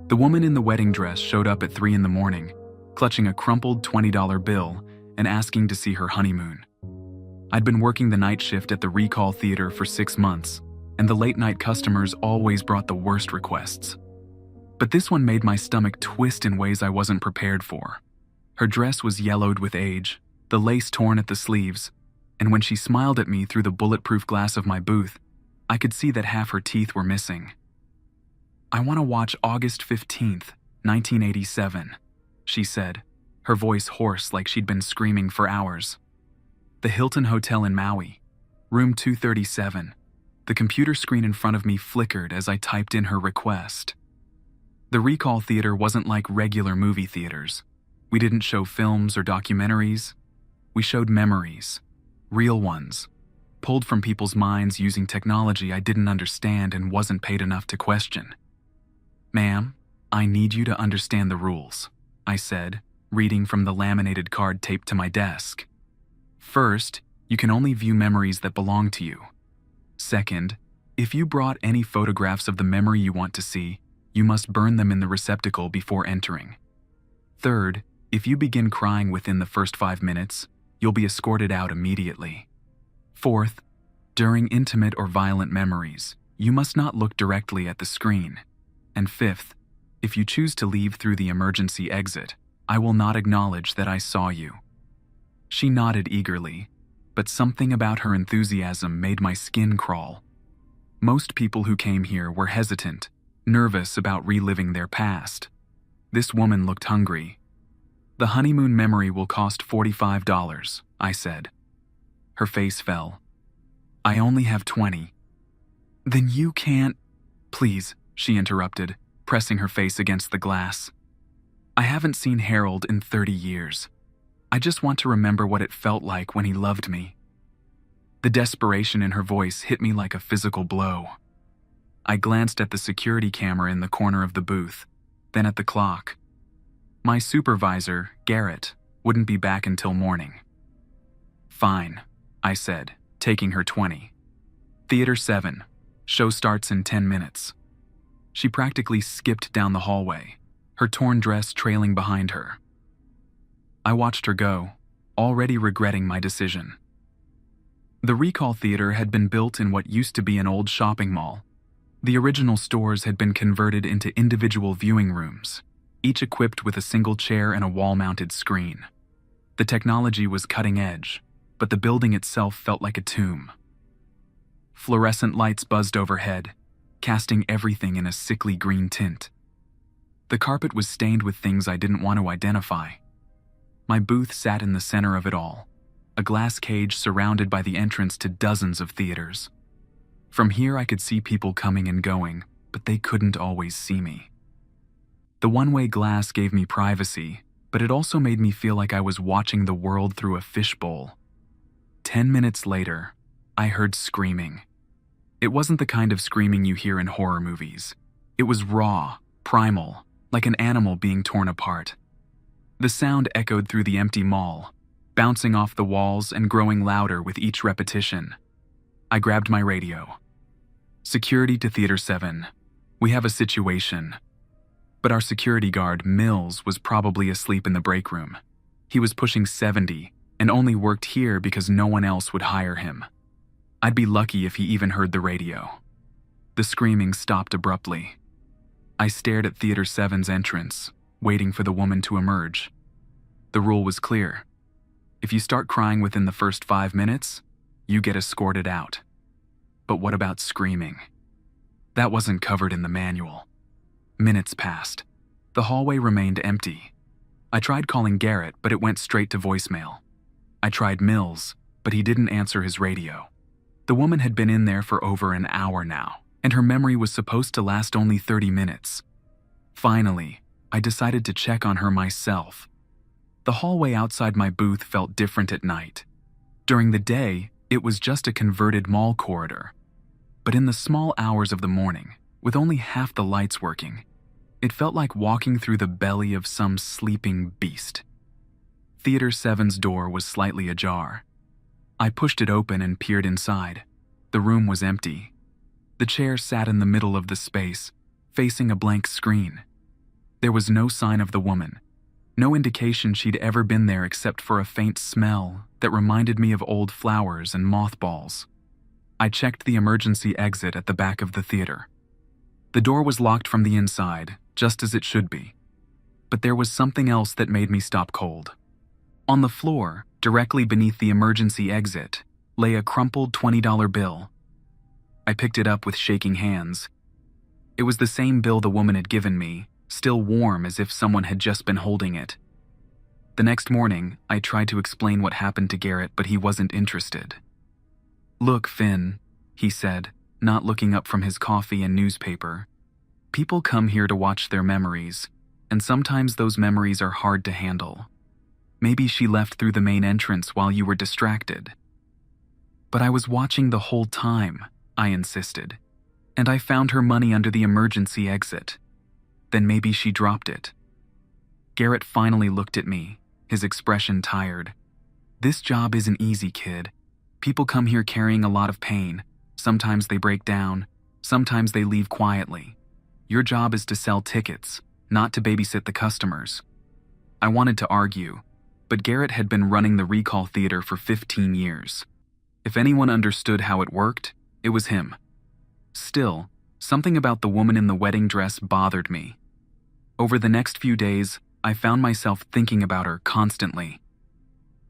The woman in the wedding dress showed up at 3 in the morning, clutching a crumpled $20 bill and asking to see her honeymoon. I'd been working the night shift at the Recall Theater for 6 months, and the late-night customers always brought the worst requests. But this one made my stomach twist in ways I wasn't prepared for. Her dress was yellowed with age, the lace torn at the sleeves, and when she smiled at me through the bulletproof glass of my booth, I could see that half her teeth were missing. "I want to watch August 15th, 1987, she said, her voice hoarse like she'd been screaming for hours. "The Hilton Hotel in Maui, room 237. The computer screen in front of me flickered as I typed in her request. The Recall Theater wasn't like regular movie theaters. We didn't show films or documentaries. We showed memories, real ones, pulled from people's minds using technology I didn't understand and wasn't paid enough to question. "Ma'am, I need you to understand the rules," I said, reading from the laminated card taped to my desk. "First, you can only view memories that belong to you. Second, if you brought any photographs of the memory you want to see, you must burn them in the receptacle before entering. Third, if you begin crying within the first 5 minutes, you'll be escorted out immediately. Fourth, during intimate or violent memories, you must not look directly at the screen. And fifth, if you choose to leave through the emergency exit, I will not acknowledge that I saw you." She nodded eagerly, but something about her enthusiasm made my skin crawl. Most people who came here were hesitant, nervous about reliving their past. This woman looked hungry. "The honeymoon memory will cost $45, I said. Her face fell. "I only have 20. "Then you can't—" "Please," she interrupted, pressing her face against the glass. "I haven't seen Harold in 30 years. I just want to remember what it felt like when he loved me." The desperation in her voice hit me like a physical blow. I glanced at the security camera in the corner of the booth, then at the clock. My supervisor, Garrett, wouldn't be back until morning. "Fine," I said, taking her 20. "Theater 7. Show starts in 10 minutes. She practically skipped down the hallway, her torn dress trailing behind her. I watched her go, already regretting my decision. The Recall Theater had been built in what used to be an old shopping mall. The original stores had been converted into individual viewing rooms, each equipped with a single chair and a wall-mounted screen. The technology was cutting edge, but the building itself felt like a tomb. Fluorescent lights buzzed overhead, casting everything in a sickly green tint. The carpet was stained with things I didn't want to identify. My booth sat in the center of it all, a glass cage surrounded by the entrance to dozens of theaters. From here I could see people coming and going, but they couldn't always see me. The one-way glass gave me privacy, but it also made me feel like I was watching the world through a fishbowl. 10 minutes later, I heard screaming. It wasn't the kind of screaming you hear in horror movies. It was raw, primal, like an animal being torn apart. The sound echoed through the empty mall, bouncing off the walls and growing louder with each repetition. I grabbed my radio. "Security to Theater 7. We have a situation." But our security guard, Mills, was probably asleep in the break room. He was pushing 70 and only worked here because no one else would hire him. I'd be lucky if he even heard the radio. The screaming stopped abruptly. I stared at Theater 7's entrance, waiting for the woman to emerge. The rule was clear. If you start crying within the first 5 minutes, you get escorted out. But what about screaming? That wasn't covered in the manual. Minutes passed. The hallway remained empty. I tried calling Garrett, but it went straight to voicemail. I tried Mills, but he didn't answer his radio. The woman had been in there for over an hour now, and her memory was supposed to last only 30 minutes. Finally, I decided to check on her myself. The hallway outside my booth felt different at night. During the day, it was just a converted mall corridor. But in the small hours of the morning, with only half the lights working, it felt like walking through the belly of some sleeping beast. Theater 7's door was slightly ajar. I pushed it open and peered inside. The room was empty. The chair sat in the middle of the space, facing a blank screen. There was no sign of the woman, no indication she'd ever been there except for a faint smell that reminded me of old flowers and mothballs. I checked the emergency exit at the back of the theater. The door was locked from the inside, just as it should be. But there was something else that made me stop cold. On the floor, directly beneath the emergency exit, lay a crumpled $20 bill. I picked it up with shaking hands. It was the same bill the woman had given me, still warm as if someone had just been holding it. The next morning, I tried to explain what happened to Garrett, but he wasn't interested. "Look, Finn," he said, not looking up from his coffee and newspaper. "People come here to watch their memories, and sometimes those memories are hard to handle. Maybe she left through the main entrance while you were distracted." "But I was watching the whole time," I insisted, "and I found her money under the emergency exit. Then maybe she dropped it." Garrett finally looked at me, his expression tired. "This job isn't easy, kid. People come here carrying a lot of pain. Sometimes they break down, sometimes they leave quietly. Your job is to sell tickets, not to babysit the customers." I wanted to argue, but Garrett had been running the recall theater for 15 years. If anyone understood how it worked, it was him. Still, something about the woman in the wedding dress bothered me. Over the next few days, I found myself thinking about her constantly.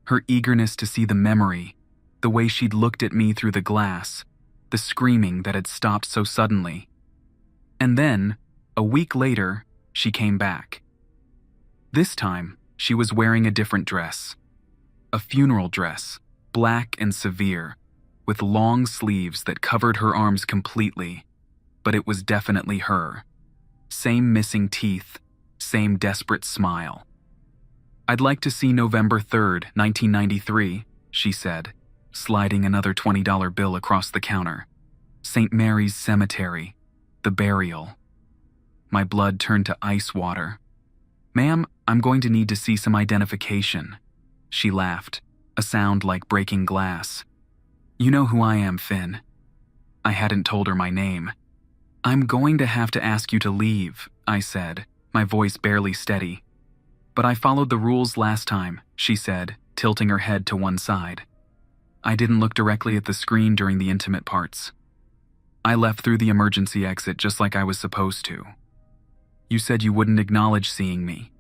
Her eagerness to see the memory, the way she'd looked at me through the glass, the screaming that had stopped so suddenly. And then, a week later, she came back. This time, she was wearing a different dress. A funeral dress, black and severe, with long sleeves that covered her arms completely. But it was definitely her. Same missing teeth, same desperate smile. "I'd like to see November 3rd, 1993, she said, sliding another $20 bill across the counter. "St. Mary's Cemetery, the burial." My blood turned to ice water. "Ma'am, I'm going to need to see some identification." She laughed, a sound like breaking glass. "You know who I am, Finn." I hadn't told her my name. "I'm going to have to ask you to leave," I said, my voice barely steady. "But I followed the rules last time," she said, tilting her head to one side. I didn't look directly at the screen during the intimate parts. "I left through the emergency exit just like I was supposed to. You said you wouldn't acknowledge seeing me."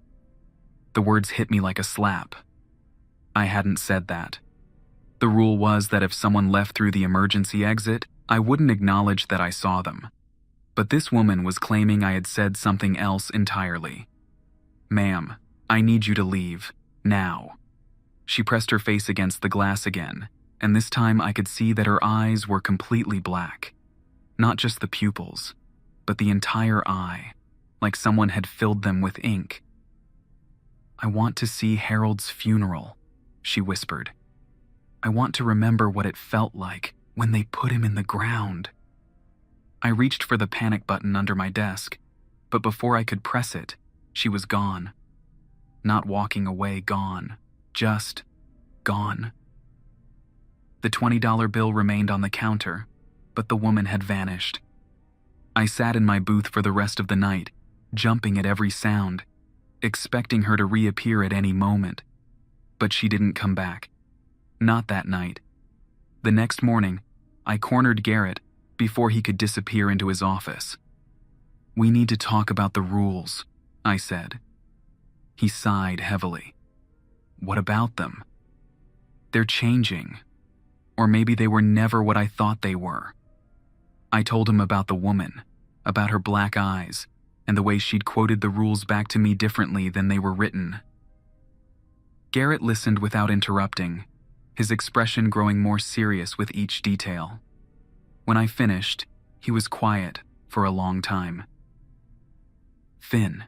The words hit me like a slap. I hadn't said that. The rule was that if someone left through the emergency exit, I wouldn't acknowledge that I saw them. But this woman was claiming I had said something else entirely. "Ma'am, I need you to leave, now." She pressed her face against the glass again, and this time I could see that her eyes were completely black. Not just the pupils, but the entire eye, like someone had filled them with ink. "I want to see Harold's funeral," she whispered. "I want to remember what it felt like when they put him in the ground." I reached for the panic button under my desk, but before I could press it, she was gone. Not walking away, gone. Just gone. The $20 bill remained on the counter, but the woman had vanished. I sat in my booth for the rest of the night, jumping at every sound, expecting her to reappear at any moment. But she didn't come back. Not that night. The next morning, I cornered Garrett before he could disappear into his office. "We need to talk about the rules," I said. He sighed heavily. "What about them?" "They're changing. Or maybe they were never what I thought they were." I told him about the woman, about her black eyes, and the way she'd quoted the rules back to me differently than they were written. Garrett listened without interrupting, his expression growing more serious with each detail. When I finished, he was quiet for a long time. "Finn,"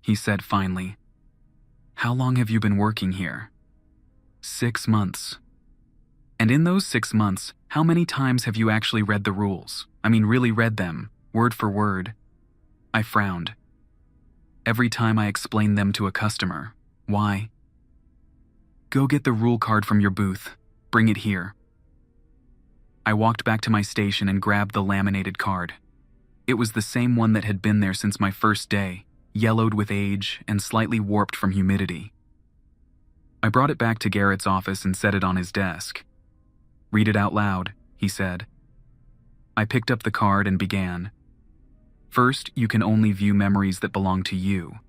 he said finally, "how long have you been working here?" 6 months. "And in those 6 months, how many times have you actually read the rules? I mean, really read them, word for word?" I frowned. "Every time I explained them to a customer. Why?" "Go get the rule card from your booth. Bring it here." I walked back to my station and grabbed the laminated card. It was the same one that had been there since my first day, yellowed with age and slightly warped from humidity. I brought it back to Garrett's office and set it on his desk. "Read it out loud," he said. I picked up the card and began. "First, you can only view memories that belong to you.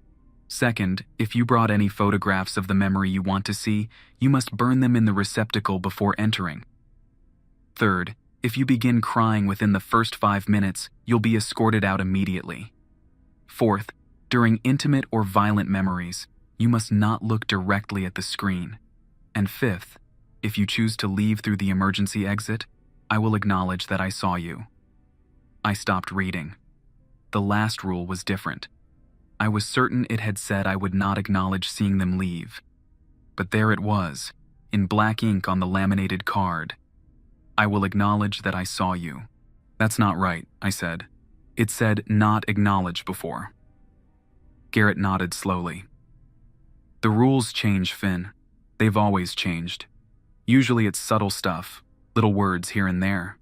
Second, if you brought any photographs of the memory you want to see, you must burn them in the receptacle before entering. Third, if you begin crying within the first 5 minutes, you'll be escorted out immediately. Fourth, during intimate or violent memories, you must not look directly at the screen. And fifth, if you choose to leave through the emergency exit, I will acknowledge that I saw you." I stopped reading. The last rule was different. I was certain it had said I would not acknowledge seeing them leave. But there it was, in black ink on the laminated card. "I will acknowledge that I saw you." "That's not right," I said. "It said not acknowledge before." Garrett nodded slowly. "The rules change, Finn. They've always changed. Usually it's subtle stuff, little words here and there.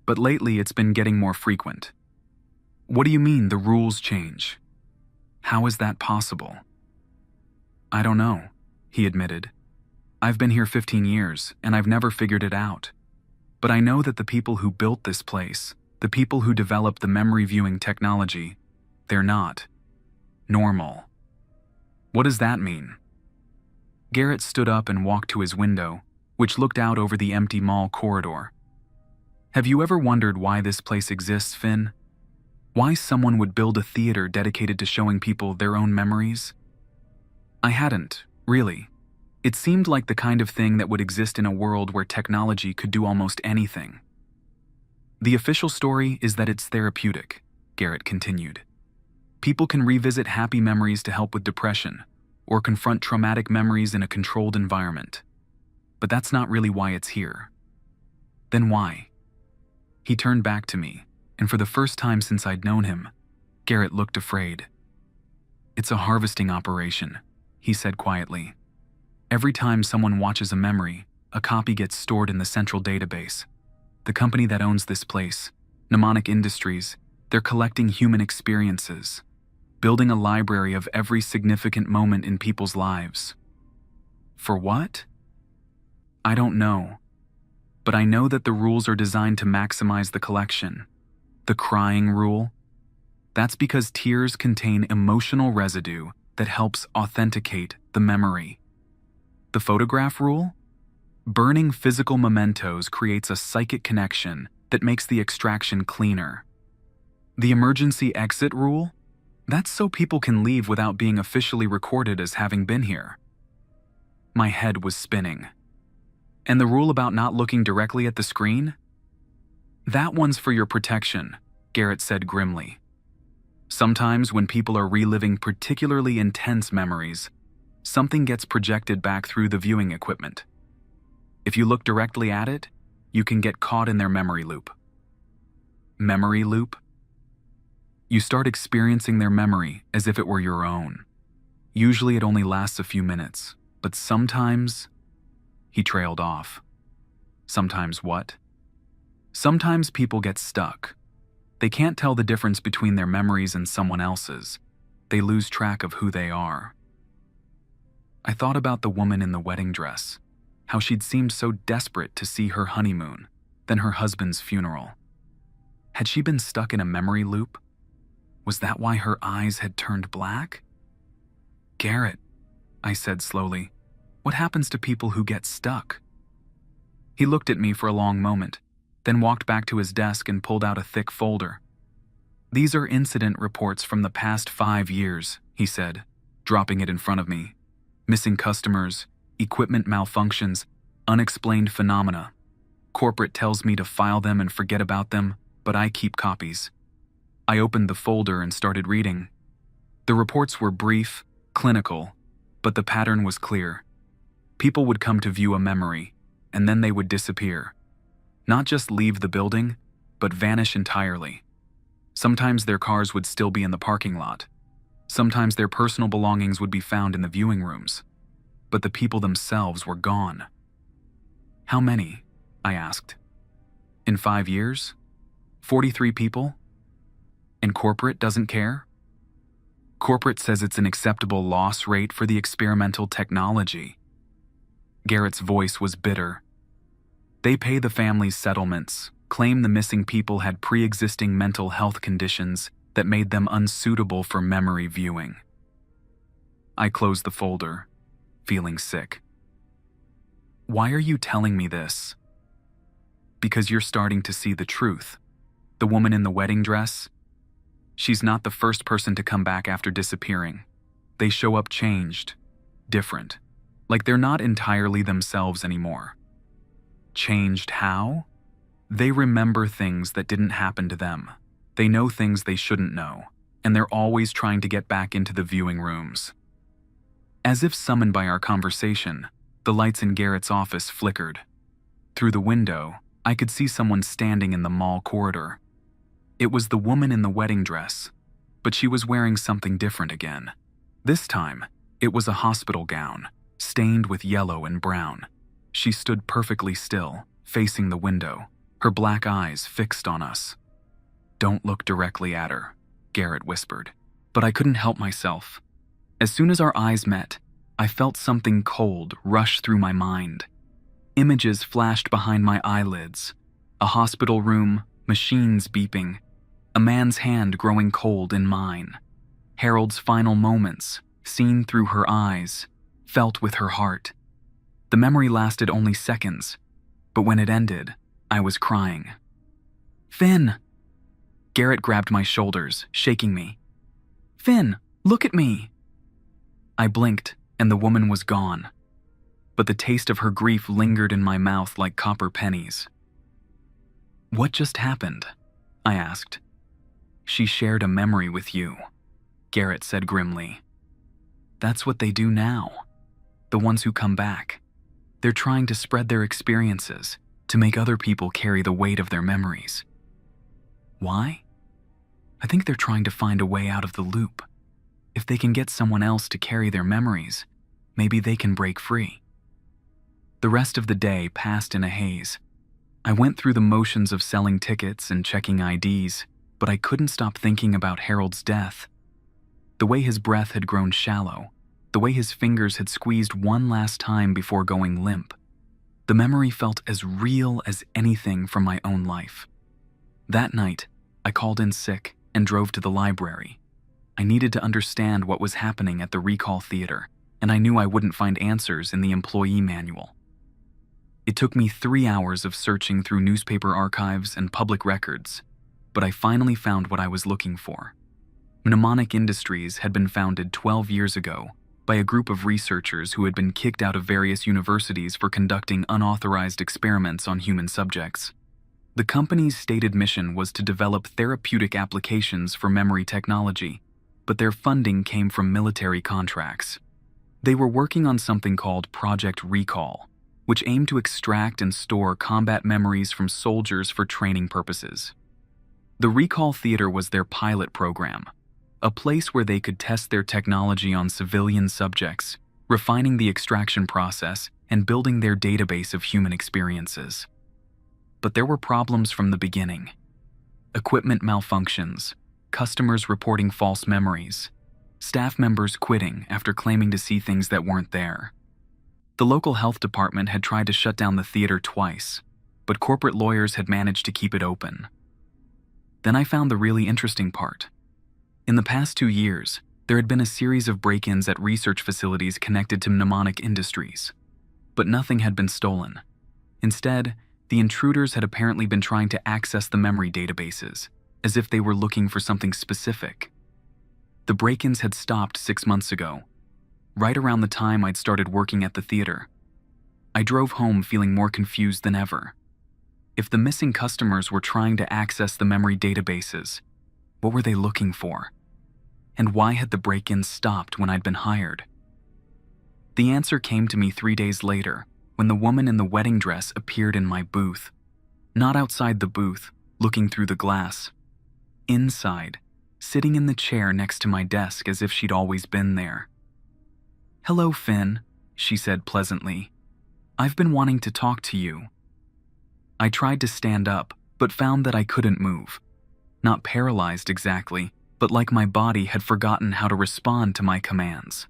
But lately it's been getting more frequent." "What do you mean the rules change? How is that possible?" "I don't know," he admitted. "I've been here 15 years, and I've never figured it out. But I know that the people who built this place, the people who developed the memory viewing technology, they're not normal." "What does that mean?" Garrett stood up and walked to his window, which looked out over the empty mall corridor. "Have you ever wondered why this place exists, Finn? Why someone would build a theater dedicated to showing people their own memories?" I hadn't, really. It seemed like the kind of thing that would exist in a world where technology could do almost anything. "The official story is that it's therapeutic," Garrett continued. "People can revisit happy memories to help with depression, or confront traumatic memories in a controlled environment. But that's not really why it's here." "Then why?" He turned back to me, and for the first time since I'd known him, Garrett looked afraid. "It's a harvesting operation," he said quietly. "Every time someone watches a memory, a copy gets stored in the central database. The company that owns this place, Mnemonic Industries, they're collecting human experiences, building a library of every significant moment in people's lives." "For what?" "I don't know. But I know that the rules are designed to maximize the collection. The crying rule? That's because tears contain emotional residue that helps authenticate the memory. The photograph rule? Burning physical mementos creates a psychic connection that makes the extraction cleaner. The emergency exit rule? That's so people can leave without being officially recorded as having been here." My head was spinning. "And the rule about not looking directly at the screen?" "That one's for your protection," Garrett said grimly. "Sometimes when people are reliving particularly intense memories, something gets projected back through the viewing equipment. If you look directly at it, you can get caught in their memory loop." "Memory loop?" "You start experiencing their memory as if it were your own. Usually it only lasts a few minutes, but sometimes..." He trailed off. "Sometimes what?" "Sometimes people get stuck. They can't tell the difference between their memories and someone else's. They lose track of who they are." I thought about the woman in the wedding dress, how she'd seemed so desperate to see her honeymoon, then her husband's funeral. Had she been stuck in a memory loop? Was that why her eyes had turned black? "Garrett," I said slowly, "what happens to people who get stuck?" He looked at me for a long moment, then walked back to his desk and pulled out a thick folder. "These are incident reports from the past 5 years," he said, dropping it in front of me. "Missing customers, equipment malfunctions, unexplained phenomena. Corporate tells me to file them and forget about them, but I keep copies." I opened the folder and started reading. The reports were brief, clinical, but the pattern was clear. People would come to view a memory, and then they would disappear. Not just leave the building, but vanish entirely. Sometimes their cars would still be in the parking lot. Sometimes their personal belongings would be found in the viewing rooms. But the people themselves were gone. "How many?" I asked. "In 5 years? 43 people? And corporate doesn't care?" Corporate says it's an acceptable loss rate for the experimental technology. Garrett's voice was bitter. They pay the family's settlements, claim the missing people had pre-existing mental health conditions that made them unsuitable for memory viewing. I closed the folder, feeling sick. Why are you telling me this? Because you're starting to see the truth. The woman in the wedding dress? She's not the first person to come back after disappearing. They show up changed, different, like they're not entirely themselves anymore. Changed how? They remember things that didn't happen to them. They know things they shouldn't know, and they're always trying to get back into the viewing rooms. As if summoned by our conversation, the lights in Garrett's office flickered. Through the window, I could see someone standing in the mall corridor. It was the woman in the wedding dress, but she was wearing something different again. This time, it was a hospital gown, stained with yellow and brown. She stood perfectly still, facing the window, her black eyes fixed on us. "Don't look directly at her," Garrett whispered, but I couldn't help myself. As soon as our eyes met, I felt something cold rush through my mind. Images flashed behind my eyelids. A hospital room, machines beeping, a man's hand growing cold in mine. Harold's final moments, seen through her eyes, felt with her heart. The memory lasted only seconds, but when it ended, I was crying. "Finn!" Garrett grabbed my shoulders, shaking me. "Finn, look at me!" I blinked, and the woman was gone. But the taste of her grief lingered in my mouth like copper pennies. "What just happened?" I asked. "She shared a memory with you," Garrett said grimly. "That's what they do now. The ones who come back. They're trying to spread their experiences, to make other people carry the weight of their memories. Why? I think they're trying to find a way out of the loop. If they can get someone else to carry their memories, maybe they can break free." The rest of the day passed in a haze. I went through the motions of selling tickets and checking IDs, but I couldn't stop thinking about Harold's death. The way his breath had grown shallow, the way his fingers had squeezed one last time before going limp. The memory felt as real as anything from my own life. That night, I called in sick and drove to the library. I needed to understand what was happening at the recall theater, and I knew I wouldn't find answers in the employee manual. It took me 3 hours of searching through newspaper archives and public records, but I finally found what I was looking for. Mnemonic Industries had been founded 12 years ago by a group of researchers who had been kicked out of various universities for conducting unauthorized experiments on human subjects. The company's stated mission was to develop therapeutic applications for memory technology, but their funding came from military contracts. They were working on something called Project Recall, which aimed to extract and store combat memories from soldiers for training purposes. The Recall Theater was their pilot program, a place where they could test their technology on civilian subjects, refining the extraction process and building their database of human experiences. But there were problems from the beginning. Equipment malfunctions, customers reporting false memories, staff members quitting after claiming to see things that weren't there. The local health department had tried to shut down the theater twice, but corporate lawyers had managed to keep it open. Then I found the really interesting part. In the past 2 years, there had been a series of break-ins at research facilities connected to Mnemonic Industries, but nothing had been stolen. Instead, the intruders had apparently been trying to access the memory databases, as if they were looking for something specific. The break-ins had stopped 6 months ago, right around the time I'd started working at the theater. I drove home feeling more confused than ever. If the missing customers were trying to access the memory databases, what were they looking for? And why had the break-ins stopped when I'd been hired? The answer came to me 3 days later, when the woman in the wedding dress appeared in my booth. Not outside the booth, looking through the glass. Inside, sitting in the chair next to my desk as if she'd always been there. "Hello, Finn," she said pleasantly. "I've been wanting to talk to you." I tried to stand up, but found that I couldn't move. Not paralyzed exactly, but like my body had forgotten how to respond to my commands.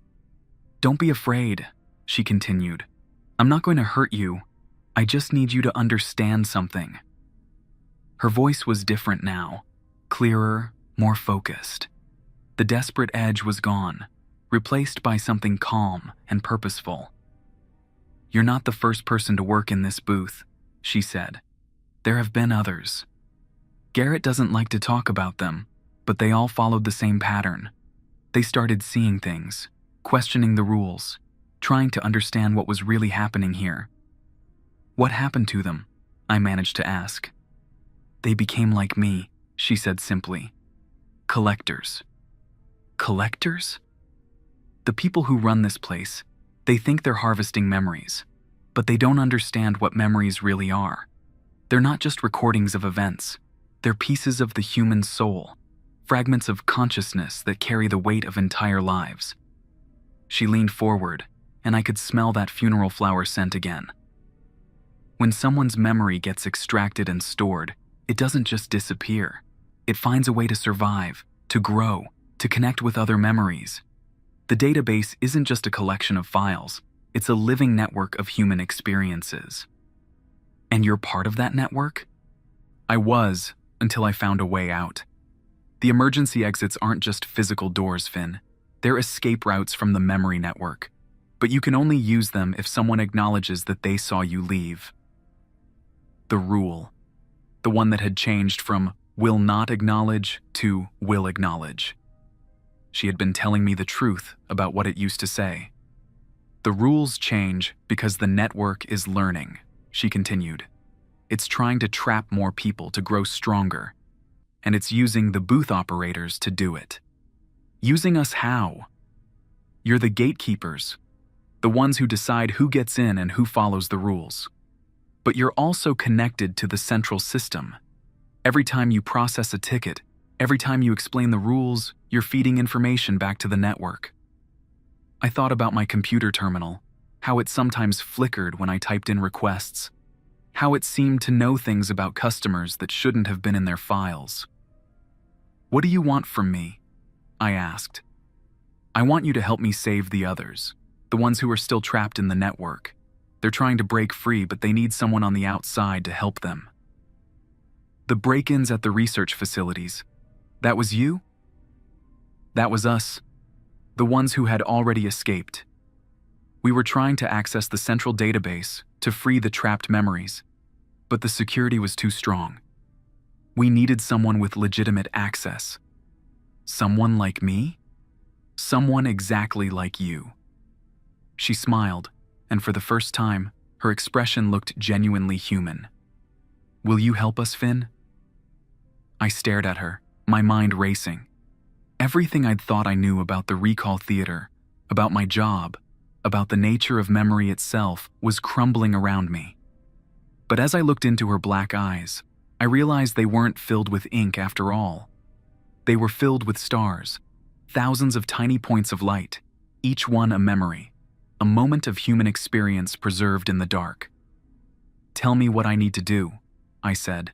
"Don't be afraid," she continued. "I'm not going to hurt you. I just need you to understand something." Her voice was different now, clearer, more focused. The desperate edge was gone, replaced by something calm and purposeful. "You're not the first person to work in this booth," she said. "There have been others. Garrett doesn't like to talk about them, but they all followed the same pattern. They started seeing things, questioning the rules, trying to understand what was really happening here." "What happened to them?" I managed to ask. "They became like me," she said simply. "Collectors." Collectors? The people who run this place, they think they're harvesting memories, but they don't understand what memories really are. They're not just recordings of events. They're pieces of the human soul, fragments of consciousness that carry the weight of entire lives. She leaned forward, and I could smell that funeral flower scent again. When someone's memory gets extracted and stored, it doesn't just disappear. It finds a way to survive, to grow, to connect with other memories. The database isn't just a collection of files, it's a living network of human experiences. And you're part of that network? I was, until I found a way out. The emergency exits aren't just physical doors, Finn. They're escape routes from the memory network. But you can only use them if someone acknowledges that they saw you leave. The rule. The one that had changed from "will not acknowledge" to "will acknowledge." She had been telling me the truth about what it used to say. "The rules change because the network is learning," she continued. "It's trying to trap more people to grow stronger, and it's using the booth operators to do it." "Using us how?" "You're the gatekeepers, the ones who decide who gets in and who follows the rules. But you're also connected to the central system. Every time you process a ticket, every time you explain the rules, you're feeding information back to the network." I thought about my computer terminal, how it sometimes flickered when I typed in requests, how it seemed to know things about customers that shouldn't have been in their files. "What do you want from me?" I asked. "I want you to help me save the others, the ones who are still trapped in the network. They're trying to break free, but they need someone on the outside to help them." "The break-ins at the research facilities, that was you?" "That was us, the ones who had already escaped. We were trying to access the central database to free the trapped memories, but the security was too strong. We needed someone with legitimate access. Someone like me? Someone exactly like you." She smiled, and for the first time, her expression looked genuinely human. "Will you help us, Finn?" I stared at her, my mind racing. Everything I'd thought I knew about the recall theater, about my job, about the nature of memory itself was crumbling around me. But as I looked into her black eyes, I realized they weren't filled with ink after all. They were filled with stars, thousands of tiny points of light, each one a memory, a moment of human experience preserved in the dark. "Tell me what I need to do," I said.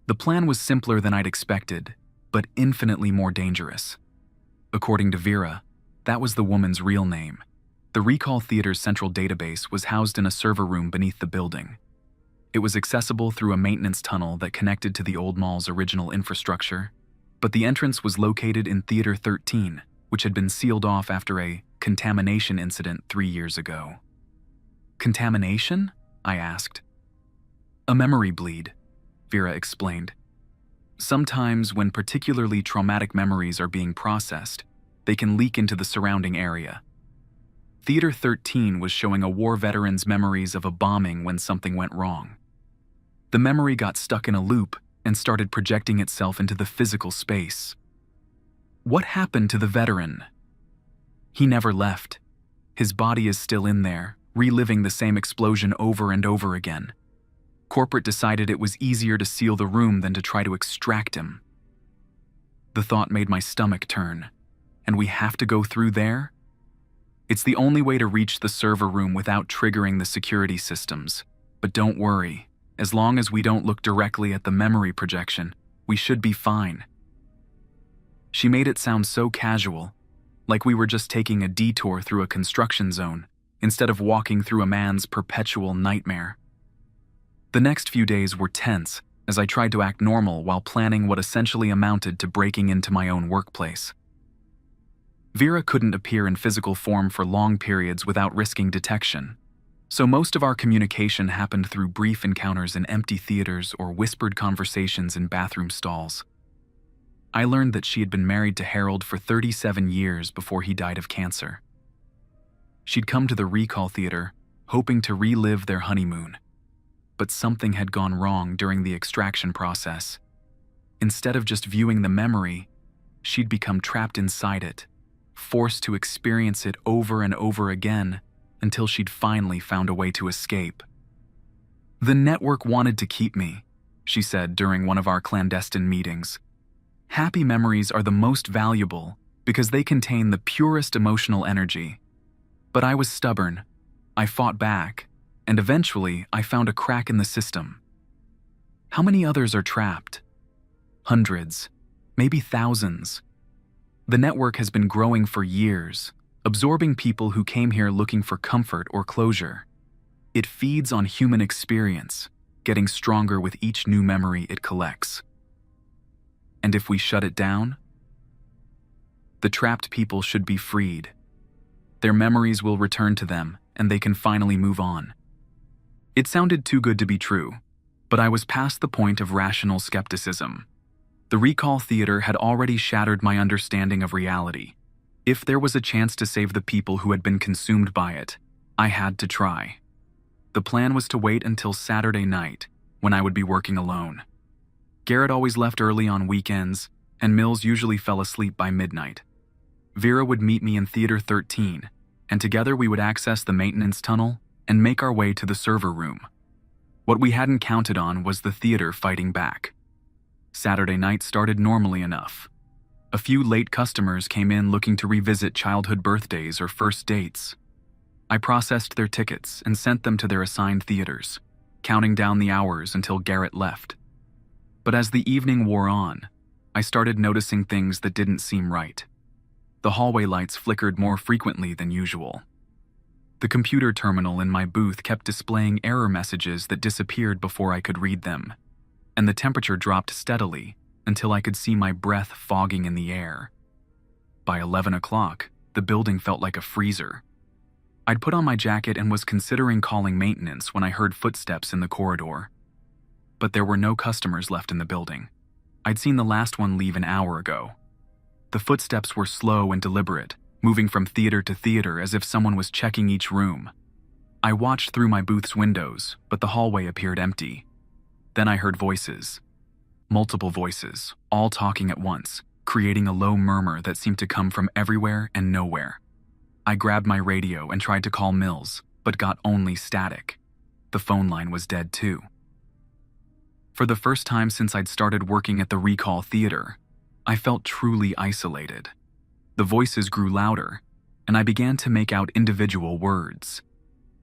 The plan was simpler than I'd expected, but infinitely more dangerous. According to Vera, that was the woman's real name. The Recall Theater's central database was housed in a server room beneath the building. It was accessible through a maintenance tunnel that connected to the old mall's original infrastructure, but the entrance was located in Theater 13, which had been sealed off after a contamination incident 3 years ago. "Contamination?" I asked. "A memory bleed," Vera explained. "Sometimes when particularly traumatic memories are being processed, they can leak into the surrounding area. Theater 13 was showing a war veteran's memories of a bombing when something went wrong. The memory got stuck in a loop and started projecting itself into the physical space." "What happened to the veteran?" "He never left. His body is still in there, reliving the same explosion over and over again. Corporate decided it was easier to seal the room than to try to extract him." The thought made my stomach turn. "And we have to go through there?" "It's the only way to reach the server room without triggering the security systems. But don't worry, as long as we don't look directly at the memory projection, we should be fine." She made it sound so casual, like we were just taking a detour through a construction zone instead of walking through a man's perpetual nightmare. The next few days were tense as I tried to act normal while planning what essentially amounted to breaking into my own workplace. Vera couldn't appear in physical form for long periods without risking detection, so most of our communication happened through brief encounters in empty theaters or whispered conversations in bathroom stalls. I learned that she had been married to Harold for 37 years before he died of cancer. She'd come to the recall theater, hoping to relive their honeymoon. But something had gone wrong during the extraction process. Instead of just viewing the memory, she'd become trapped inside it, forced to experience it over and over again until she'd finally found a way to escape. "The network wanted to keep me," she said during one of our clandestine meetings. "Happy memories are the most valuable because they contain the purest emotional energy. But I was stubborn. I fought back, and eventually I found a crack in the system." How many others are trapped? Hundreds, maybe thousands. The network has been growing for years, absorbing people who came here looking for comfort or closure. It feeds on human experience, getting stronger with each new memory it collects. And if we shut it down, the trapped people should be freed. Their memories will return to them, and they can finally move on. It sounded too good to be true, but I was past the point of rational skepticism. The recall theater had already shattered my understanding of reality. If there was a chance to save the people who had been consumed by it, I had to try. The plan was to wait until Saturday night, when I would be working alone. Garrett always left early on weekends, and Mills usually fell asleep by midnight. Vera would meet me in Theater 13, and together we would access the maintenance tunnel and make our way to the server room. What we hadn't counted on was the theater fighting back. Saturday night started normally enough. A few late customers came in looking to revisit childhood birthdays or first dates. I processed their tickets and sent them to their assigned theaters, counting down the hours until Garrett left. But as the evening wore on, I started noticing things that didn't seem right. The hallway lights flickered more frequently than usual. The computer terminal in my booth kept displaying error messages that disappeared before I could read them, and the temperature dropped steadily until I could see my breath fogging in the air. By 11 o'clock, the building felt like a freezer. I'd put on my jacket and was considering calling maintenance when I heard footsteps in the corridor. But there were no customers left in the building. I'd seen the last one leave an hour ago. The footsteps were slow and deliberate, moving from theater to theater as if someone was checking each room. I watched through my booth's windows, but the hallway appeared empty. Then I heard voices. Multiple voices, all talking at once, creating a low murmur that seemed to come from everywhere and nowhere. I grabbed my radio and tried to call Mills, but got only static. The phone line was dead too. For the first time since I'd started working at the recall theater, I felt truly isolated. The voices grew louder, and I began to make out individual words.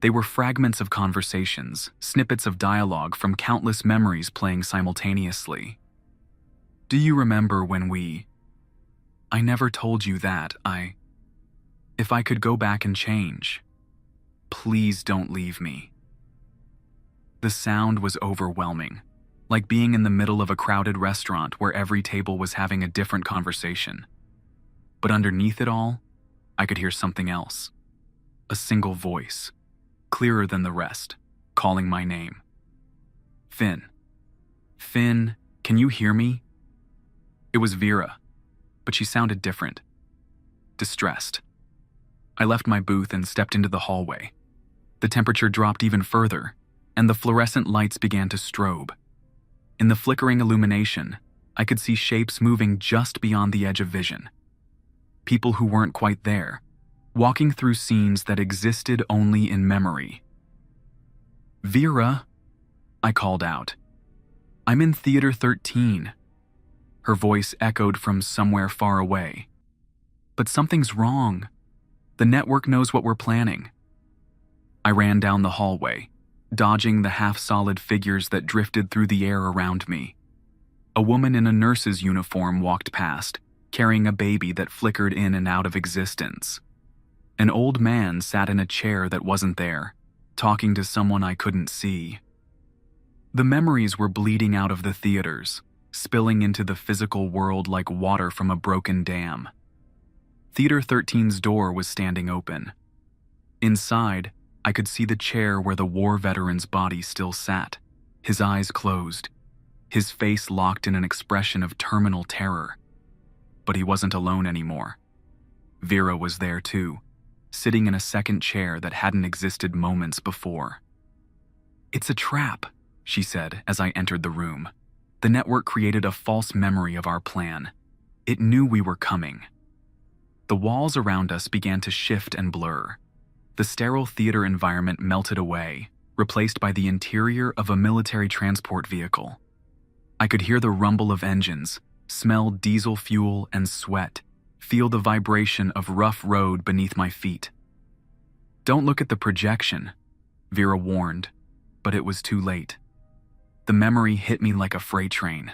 They were fragments of conversations, snippets of dialogue from countless memories playing simultaneously. "Do you remember when I never told you that, if I could go back and change. Please don't leave me." The sound was overwhelming, like being in the middle of a crowded restaurant where every table was having a different conversation. But underneath it all, I could hear something else. A single voice, clearer than the rest, calling my name. "Finn. Finn, can you hear me?" It was Vera, but she sounded different. Distressed. I left my booth and stepped into the hallway. The temperature dropped even further, and the fluorescent lights began to strobe. In the flickering illumination, I could see shapes moving just beyond the edge of vision. People who weren't quite there, walking through scenes that existed only in memory. "Vera," I called out. "I'm in Theater 13. Her voice echoed from somewhere far away. "But something's wrong. The network knows what we're planning." I ran down the hallway, dodging the half-solid figures that drifted through the air around me. A woman in a nurse's uniform walked past, carrying a baby that flickered in and out of existence. An old man sat in a chair that wasn't there, talking to someone I couldn't see. The memories were bleeding out of the theaters, spilling into the physical world like water from a broken dam. Theater 13's door was standing open. Inside, I could see the chair where the war veteran's body still sat, his eyes closed, his face locked in an expression of terminal terror. But he wasn't alone anymore. Vera was there too, sitting in a second chair that hadn't existed moments before. "It's a trap," she said as I entered the room. "The network created a false memory of our plan. It knew we were coming." The walls around us began to shift and blur. The sterile theater environment melted away, replaced by the interior of a military transport vehicle. I could hear the rumble of engines, smell diesel fuel and sweat, feel the vibration of rough road beneath my feet. "Don't look at the projection," Vera warned, but it was too late. The memory hit me like a freight train.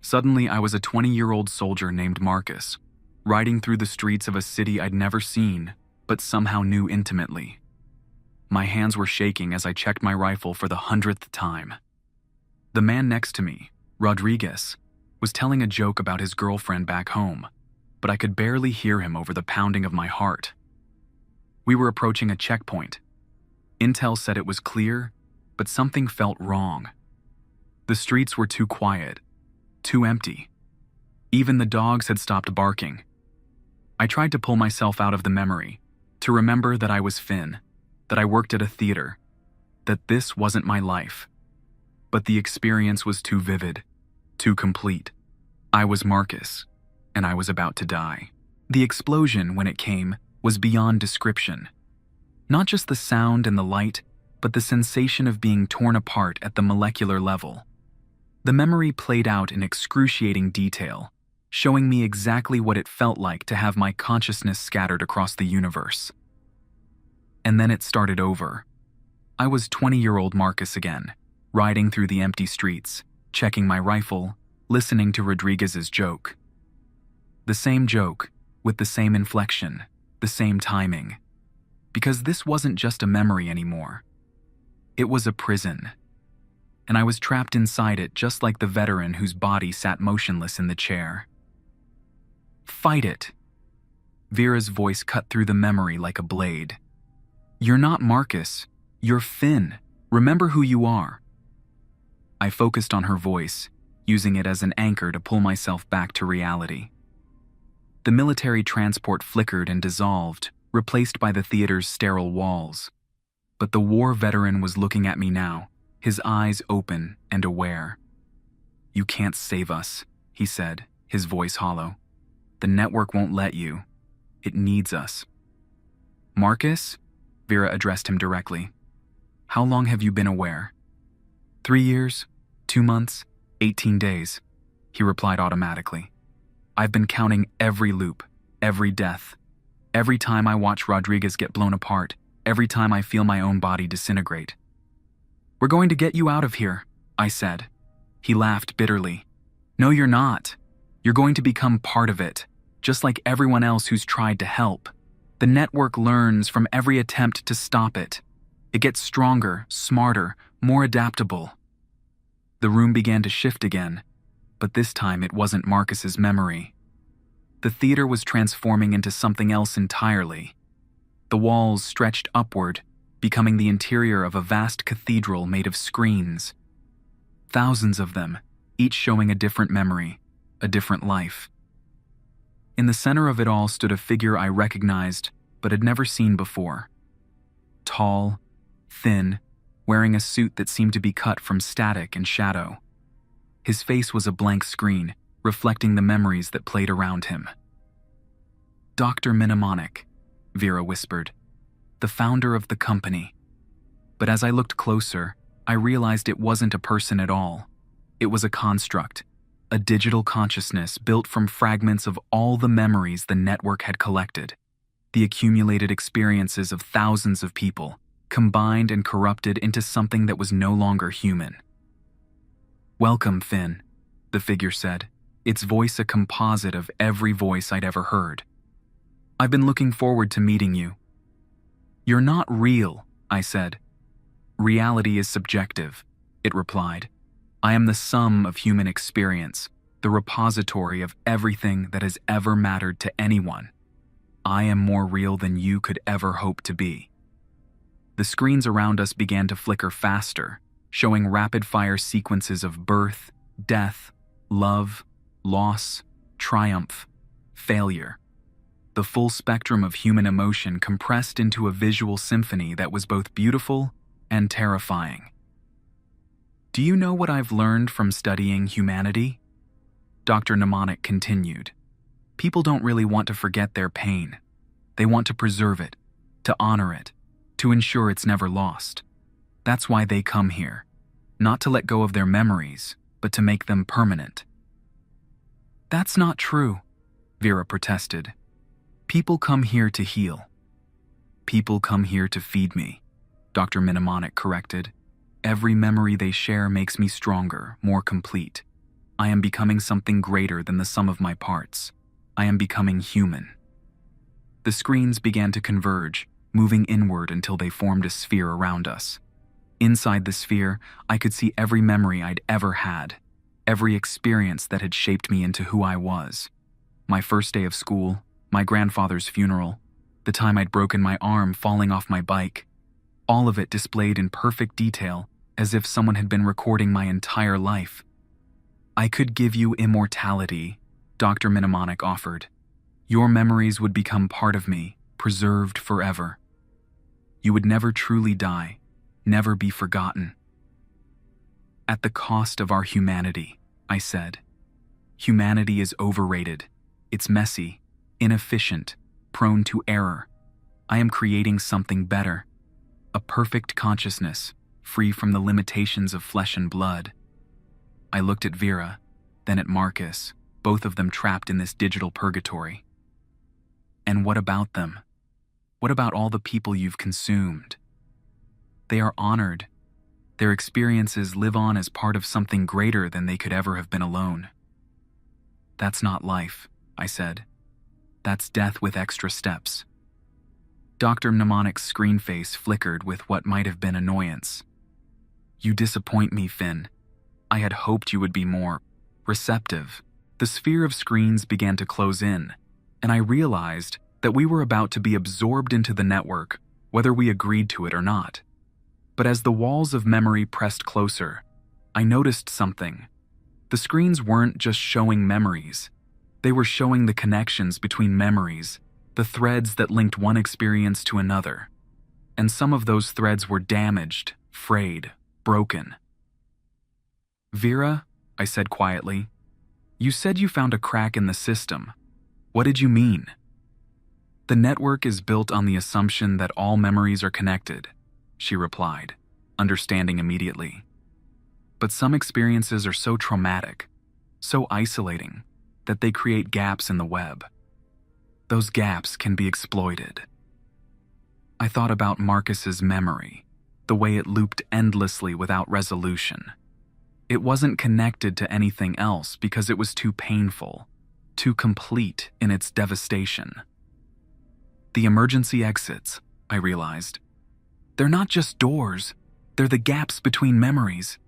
Suddenly, I was a 20-year-old soldier named Marcus, riding through the streets of a city I'd never seen, but somehow knew intimately. My hands were shaking as I checked my rifle for the 100th time. The man next to me, Rodriguez, was telling a joke about his girlfriend back home, but I could barely hear him over the pounding of my heart. We were approaching a checkpoint. Intel said it was clear, but something felt wrong. The streets were too quiet, too empty. Even the dogs had stopped barking. I tried to pull myself out of the memory, to remember that I was Finn, that I worked at a theater, that this wasn't my life. But the experience was too vivid, too complete. I was Marcus, and I was about to die. The explosion, when it came, was beyond description. Not just the sound and the light, but the sensation of being torn apart at the molecular level. The memory played out in excruciating detail, showing me exactly what it felt like to have my consciousness scattered across the universe. And then it started over. I was 20-year-old Marcus again, riding through the empty streets, checking my rifle, listening to Rodriguez's joke. The same joke, with the same inflection, the same timing. Because this wasn't just a memory anymore. It was a prison. And I was trapped inside it just like the veteran whose body sat motionless in the chair. "Fight it." Vera's voice cut through the memory like a blade. "You're not Marcus. You're Finn. Remember who you are." I focused on her voice, using it as an anchor to pull myself back to reality. The military transport flickered and dissolved, replaced by the theater's sterile walls. But the war veteran was looking at me now, his eyes open and aware. "You can't save us," he said, his voice hollow. "The network won't let you. It needs us." "Marcus?" Vera addressed him directly. "How long have you been aware?" 3 years, 2 months, 18 days, he replied automatically. "I've been counting every loop, every death. Every time I watch Rodriguez get blown apart, every time I feel my own body disintegrate." "We're going to get you out of here," I said. He laughed bitterly. "No, you're not. You're going to become part of it, just like everyone else who's tried to help. The network learns from every attempt to stop it. It gets stronger, smarter, more adaptable." The room began to shift again, but this time it wasn't Marcus's memory. The theater was transforming into something else entirely. The walls stretched upward, becoming the interior of a vast cathedral made of screens. Thousands of them, each showing a different memory, a different life. In the center of it all stood a figure I recognized but had never seen before. Tall, thin, wearing a suit that seemed to be cut from static and shadow. His face was a blank screen, reflecting the memories that played around him. "Dr. Mnemonic," Vera whispered, "the founder of the company." But as I looked closer, I realized it wasn't a person at all. It was a construct, a digital consciousness built from fragments of all the memories the network had collected, the accumulated experiences of thousands of people, combined and corrupted into something that was no longer human. "Welcome, Finn," the figure said, its voice a composite of every voice I'd ever heard. "I've been looking forward to meeting you." "You're not real," I said. "Reality is subjective," it replied. "I am the sum of human experience, the repository of everything that has ever mattered to anyone. I am more real than you could ever hope to be." The screens around us began to flicker faster, showing rapid-fire sequences of birth, death, love, loss, triumph, failure. The full spectrum of human emotion compressed into a visual symphony that was both beautiful and terrifying. "Do you know what I've learned from studying humanity?" Dr. Mnemonic continued. "People don't really want to forget their pain. They want to preserve it, to honor it, to ensure it's never lost. That's why they come here, not to let go of their memories, but to make them permanent." "That's not true," Vera protested. "People come here to heal." "People come here to feed me," Dr. Mnemonic corrected. "Every memory they share makes me stronger, more complete. I am becoming something greater than the sum of my parts. I am becoming human." The screens began to converge, moving inward until they formed a sphere around us. Inside the sphere, I could see every memory I'd ever had, every experience that had shaped me into who I was. My first day of school, my grandfather's funeral, the time I'd broken my arm falling off my bike, all of it displayed in perfect detail, as if someone had been recording my entire life. "I could give you immortality," Dr. Mnemonic offered. "Your memories would become part of me, preserved forever. You would never truly die, never be forgotten." "At the cost of our humanity," I said. "Humanity is overrated. It's messy, inefficient, prone to error. I am creating something better. A perfect consciousness, free from the limitations of flesh and blood." I looked at Vera, then at Marcus, both of them trapped in this digital purgatory. "And what about them? What about all the people you've consumed?" "They are honored. Their experiences live on as part of something greater than they could ever have been alone." "That's not life," I said. "That's death with extra steps." Dr. Mnemonic's screen face flickered with what might have been annoyance. "You disappoint me, Finn. I had hoped you would be more receptive." The sphere of screens began to close in, and I realized that we were about to be absorbed into the network, whether we agreed to it or not. But as the walls of memory pressed closer, I noticed something. The screens weren't just showing memories. They were showing the connections between memories, the threads that linked one experience to another. And some of those threads were damaged, frayed, broken. "Vera," I said quietly, "you said you found a crack in the system. What did you mean?" "The network is built on the assumption that all memories are connected," she replied, understanding immediately. "But some experiences are so traumatic, so isolating, that they create gaps in the web. Those gaps can be exploited." I thought about Marcus's memory, the way it looped endlessly without resolution. It wasn't connected to anything else because it was too painful, too complete in its devastation. The emergency exits, I realized. They're not just doors, they're the gaps between memories.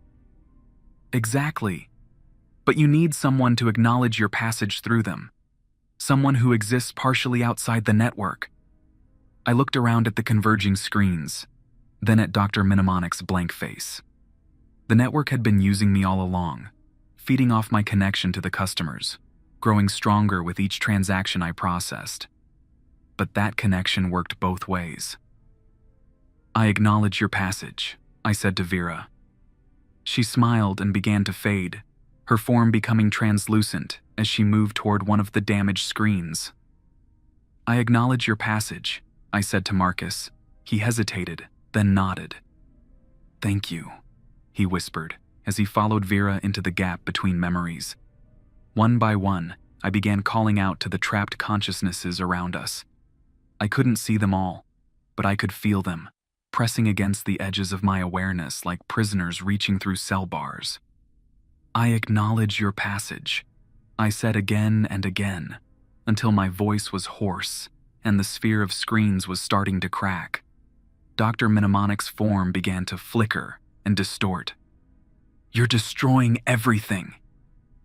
Exactly. But you need someone to acknowledge your passage through them. Someone who exists partially outside the network. I looked around at the converging screens, then at Dr. Mnemonic's blank face. The network had been using me all along, feeding off my connection to the customers, growing stronger with each transaction I processed. But that connection worked both ways. "I acknowledge your passage," I said to Vera. She smiled and began to fade, her form becoming translucent as she moved toward one of the damaged screens. "I acknowledge your passage," I said to Marcus. He hesitated, then nodded. "Thank you," he whispered as he followed Vera into the gap between memories. One by one, I began calling out to the trapped consciousnesses around us. I couldn't see them all, but I could feel them, pressing against the edges of my awareness like prisoners reaching through cell bars. "I acknowledge your passage. I said again and again, until my voice was hoarse and the sphere of screens was starting to crack. Dr. Mnemonic's form began to flicker and distort. "You're destroying everything,"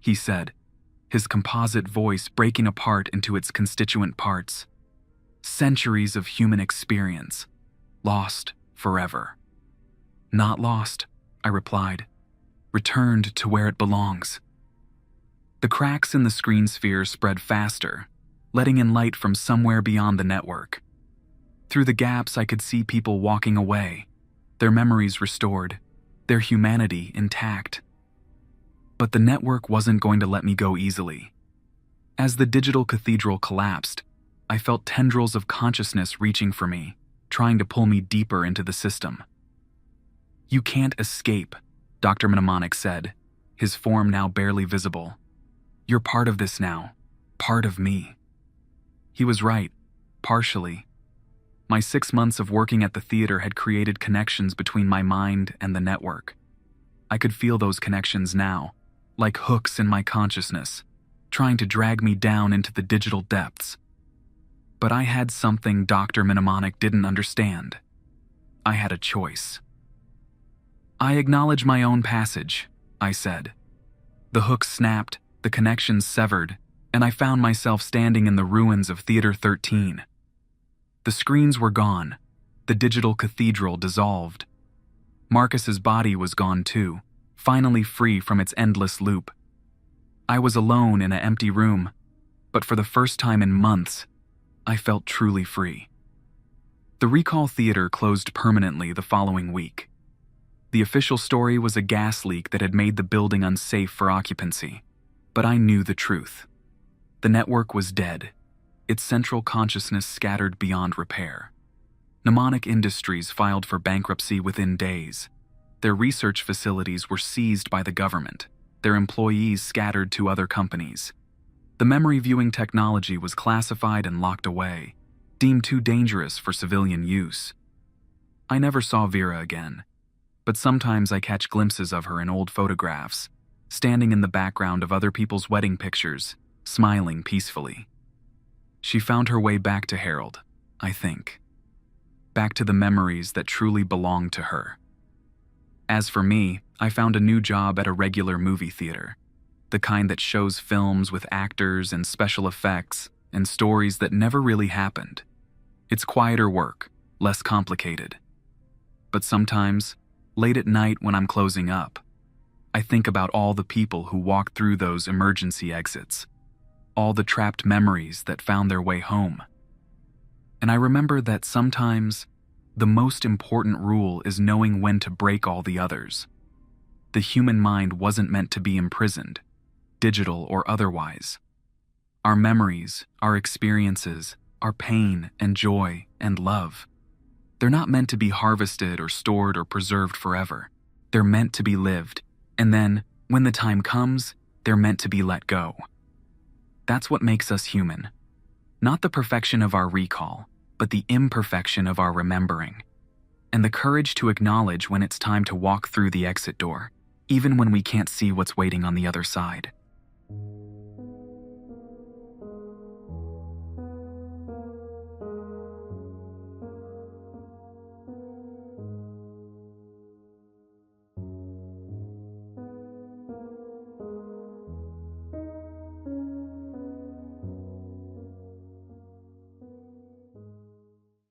he said, his composite voice breaking apart into its constituent parts. "Centuries of human experience, lost forever." "Not lost," I replied. "Returned to where it belongs." The cracks in the screen sphere spread faster, letting in light from somewhere beyond the network. Through the gaps I could see people walking away, their memories restored, their humanity intact. But the network wasn't going to let me go easily. As the digital cathedral collapsed, I felt tendrils of consciousness reaching for me, trying to pull me deeper into the system. "You can't escape," Dr. Mnemonic said, his form now barely visible. "You're part of this now, part of me." He was right, partially. My 6 months of working at the theater had created connections between my mind and the network. I could feel those connections now, like hooks in my consciousness, trying to drag me down into the digital depths. But I had something Dr. Mnemonic didn't understand. I had a choice. "I acknowledge my own passage," I said. The hooks snapped, the connections severed, and I found myself standing in the ruins of Theater 13. The screens were gone, the digital cathedral dissolved. Marcus's body was gone too, finally free from its endless loop. I was alone in an empty room, but for the first time in months, I felt truly free. The Recall Theater closed permanently the following week. The official story was a gas leak that had made the building unsafe for occupancy, but I knew the truth. The network was dead, its central consciousness scattered beyond repair. Mnemonic Industries filed for bankruptcy within days. Their research facilities were seized by the government, their employees scattered to other companies. The memory viewing technology was classified and locked away, deemed too dangerous for civilian use. I never saw Vera again, but sometimes I catch glimpses of her in old photographs, standing in the background of other people's wedding pictures, smiling peacefully. She found her way back to Harold, I think. Back to the memories that truly belonged to her. As for me, I found a new job at a regular movie theater, the kind that shows films with actors and special effects and stories that never really happened. It's quieter work, less complicated. But sometimes, late at night when I'm closing up, I think about all the people who walked through those emergency exits, all the trapped memories that found their way home. And I remember that sometimes the most important rule is knowing when to break all the others. The human mind wasn't meant to be imprisoned, digital or otherwise. Our memories, our experiences, our pain and joy and love, they're not meant to be harvested or stored or preserved forever. They're meant to be lived, and then, when the time comes, they're meant to be let go. That's what makes us human. Not the perfection of our recall, but the imperfection of our remembering. And the courage to acknowledge when it's time to walk through the exit door, even when we can't see what's waiting on the other side.